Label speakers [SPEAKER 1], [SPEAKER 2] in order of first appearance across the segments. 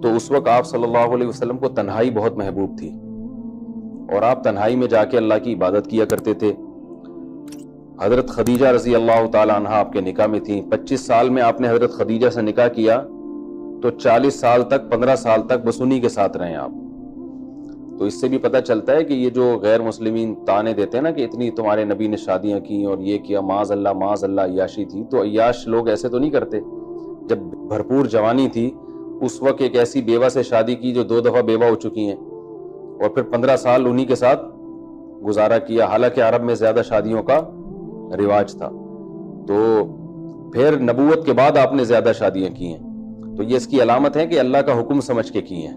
[SPEAKER 1] تو اس وقت آپ صلی اللہ علیہ وسلم کو تنہائی بہت محبوب تھی اور آپ تنہائی میں جا کے اللہ کی عبادت کیا کرتے تھے۔ حضرت خدیجہ رضی اللہ تعالی عنہ آپ کے نکاح میں تھیں۔ 25 سال میں آپ نے حضرت خدیجہ سے نکاح کیا تو 40 سال تک 15 سال تک بس انہی کے ساتھ رہے آپ۔ تو اس سے بھی پتہ چلتا ہے کہ یہ جو غیر مسلمین تانے دیتے ہیں نا کہ اتنی تمہارے نبی نے شادیاں کی اور یہ کیا، معاذ اللہ عیاشی تھی، تو عیاش لوگ ایسے تو نہیں کرتے۔ جب بھرپور جوانی تھی اس وقت ایک ایسی بیوہ سے شادی کی جو 2 دفعہ بیوہ ہو چکی ہیں اور پھر 15 سال انہی کے ساتھ گزارا کیا، حالانکہ عرب میں زیادہ شادیوں کا رواج تھا۔ تو پھر نبوت کے بعد آپ نے زیادہ شادیاں کی ہیں، تو یہ اس کی علامت ہے کہ اللہ کا حکم سمجھ کے کی ہیں،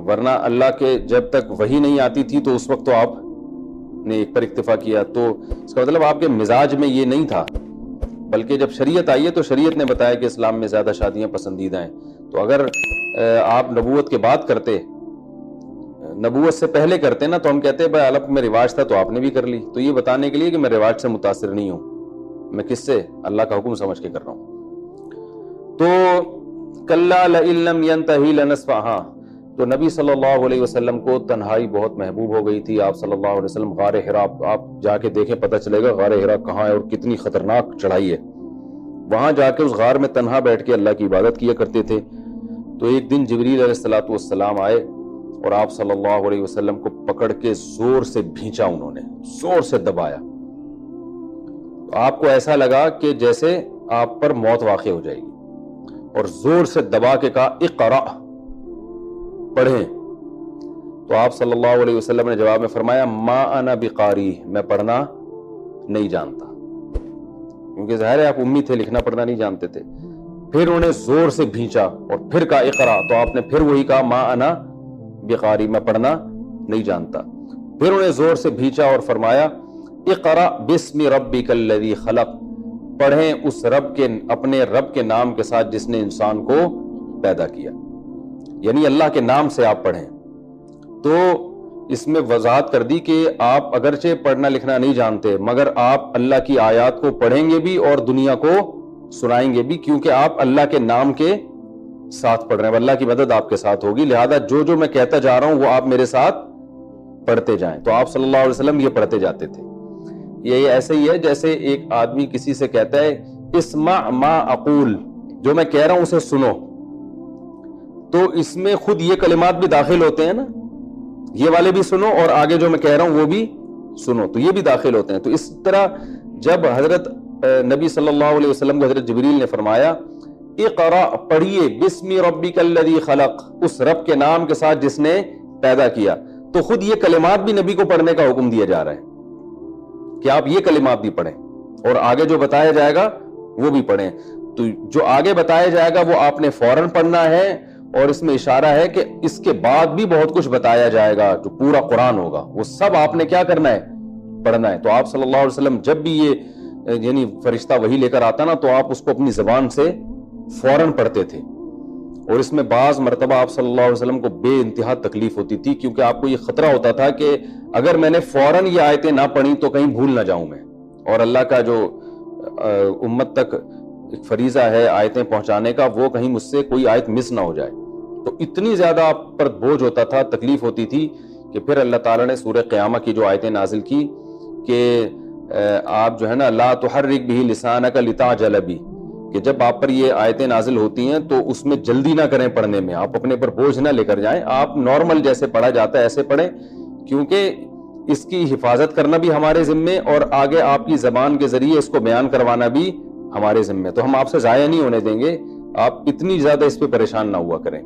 [SPEAKER 1] ورنہ اللہ کے جب تک وحی نہیں آتی تھی تو اس وقت تو آپ نے ایک پر اکتفا کیا۔ تو اس کا مطلب آپ کے مزاج میں یہ نہیں تھا، بلکہ جب شریعت آئی ہے تو شریعت نے بتایا کہ اسلام میں زیادہ شادیاں پسندیدہ ہیں۔ تو اگر آپ نبوت کے بعد کرتے، نبوت سے پہلے کرتے نا، تو ہم کہتے ہیں بھائی عرب میں رواج تھا تو آپ نے بھی کر لی۔ تو یہ بتانے کے لیے کہ میں رواج سے متاثر نہیں ہوں، میں کس سے؟ اللہ کا حکم سمجھ کے کر رہا ہوں۔ تو کلا لئن لم ينتهي لنصفا، تو نبی صلی اللہ علیہ وسلم کو تنہائی بہت محبوب ہو گئی تھی۔ آپ صلی اللہ علیہ وسلم غار حرا، آپ جا کے دیکھیں پتہ چلے گا غار حرا کہاں ہے اور کتنی خطرناک چڑھائی ہے۔ وہاں جا کے اس غار میں تنہا بیٹھ کے اللہ کی عبادت کیا کرتے تھے۔ تو ایک دن جبریل علیہ السلام آئے اور آپ صلی اللہ علیہ وسلم کو پکڑ کے زور سے بھینچا، انہوں نے زور سے دبایا۔ تو آپ کو ایسا لگا کہ جیسے آپ پر موت واقع ہو جائے گی، اور زور سے دبا کے کہا اقرأ، پڑھیں۔ تو آپ صلی اللہ علیہ وسلم نے جواب میں فرمایا ما انا بقاری، میں پڑھنا نہیں جانتا، کیونکہ ظاہر ہے آپ امی تھے، لکھنا پڑھنا نہیں جانتے تھے۔ پھر انہیں زور سے بھینچا اور پھر کہا اقرأ، تو آپ نے پھر وہی کہا ما انا بقاری، میں پڑھنا نہیں جانتا۔ پھر انہیں زور سے بھینچا اور فرمایا اقرأ بسم ربک الذی خلق، پڑھیں اس رب کے، اپنے رب کے نام کے ساتھ جس نے انسان کو پیدا کیا، یعنی اللہ کے نام سے آپ پڑھیں۔ تو اس میں وضاحت کر دی کہ آپ اگرچہ پڑھنا لکھنا نہیں جانتے، مگر آپ اللہ کی آیات کو پڑھیں گے بھی اور دنیا کو سنائیں گے بھی، کیونکہ آپ اللہ کے نام کے ساتھ پڑھ رہے ہیں، اللہ کی مدد آپ کے ساتھ ہوگی، لہذا جو میں کہتا جا رہا ہوں وہ آپ میرے ساتھ پڑھتے جائیں۔ تو آپ صلی اللہ علیہ وسلم یہ پڑھتے جاتے تھے۔ یہ ایسے ہی ہے جیسے ایک آدمی کسی سے کہتا ہے اسمع ما اقول، جو میں کہہ رہا ہوں اسے سنو، تو اس میں خود یہ کلمات بھی داخل ہوتے ہیں نا، یہ والے بھی سنو اور آگے جو میں کہہ رہا ہوں وہ بھی سنو، تو یہ بھی داخل ہوتے ہیں۔ تو اس طرح جب حضرت نبی صلی اللہ علیہ وسلم کو حضرت جبریل نے فرمایا اقرأ، پڑھیے بسم ربک الذی خلق، اس رب کے نام کے ساتھ جس نے پیدا کیا، تو خود یہ کلمات بھی نبی کو پڑھنے کا حکم دیا جا رہا ہے کہ آپ یہ کلمات بھی پڑھیں اور آگے جو بتایا جائے گا وہ بھی پڑھیں۔ تو جو آگے بتایا جائے گا وہ آپ نے فوراً پڑھنا ہے، اور اس میں اشارہ ہے کہ اس کے بعد بھی بہت کچھ بتایا جائے گا، جو پورا قرآن ہوگا وہ سب آپ نے کیا کرنا ہے؟ پڑھنا ہے۔ تو آپ صلی اللہ علیہ وسلم جب بھی یہ یعنی فرشتہ وحی لے کر آتا نا، تو آپ اس کو اپنی زبان سے فوراً پڑھتے تھے، اور اس میں بعض مرتبہ آپ صلی اللہ علیہ وسلم کو بے انتہا تکلیف ہوتی تھی، کیونکہ آپ کو یہ خطرہ ہوتا تھا کہ اگر میں نے فوراً یہ آیتیں نہ پڑھی تو کہیں بھول نہ جاؤں میں، اور اللہ کا جو امت تک ایک فریضہ ہے آیتیں پہنچانے کا، وہ کہیں مجھ سے کوئی آیت مس نہ ہو جائے۔ تو اتنی زیادہ آپ پر بوجھ ہوتا تھا، تکلیف ہوتی تھی، کہ پھر اللہ تعالیٰ نے سورہ قیامہ کی جو آیتیں نازل کی کہ آپ جو ہے نا لا تحرک بہ لسانک لتعجل بہ، کہ جب آپ پر یہ آیتیں نازل ہوتی ہیں تو اس میں جلدی نہ کریں پڑھنے میں، آپ اپنے پر بوجھ نہ لے کر جائیں، آپ نارمل جیسے پڑھا جاتا ہے ایسے پڑھیں، کیونکہ اس کی حفاظت کرنا بھی ہمارے ذمے، اور آگے آپ کی زبان کے ذریعے اس کو بیان کروانا بھی ہمارے ذمے، تو ہم آپ سے ضائع نہیں ہونے دیں گے، آپ اتنی زیادہ اس پہ پریشان نہ ہوا کریں۔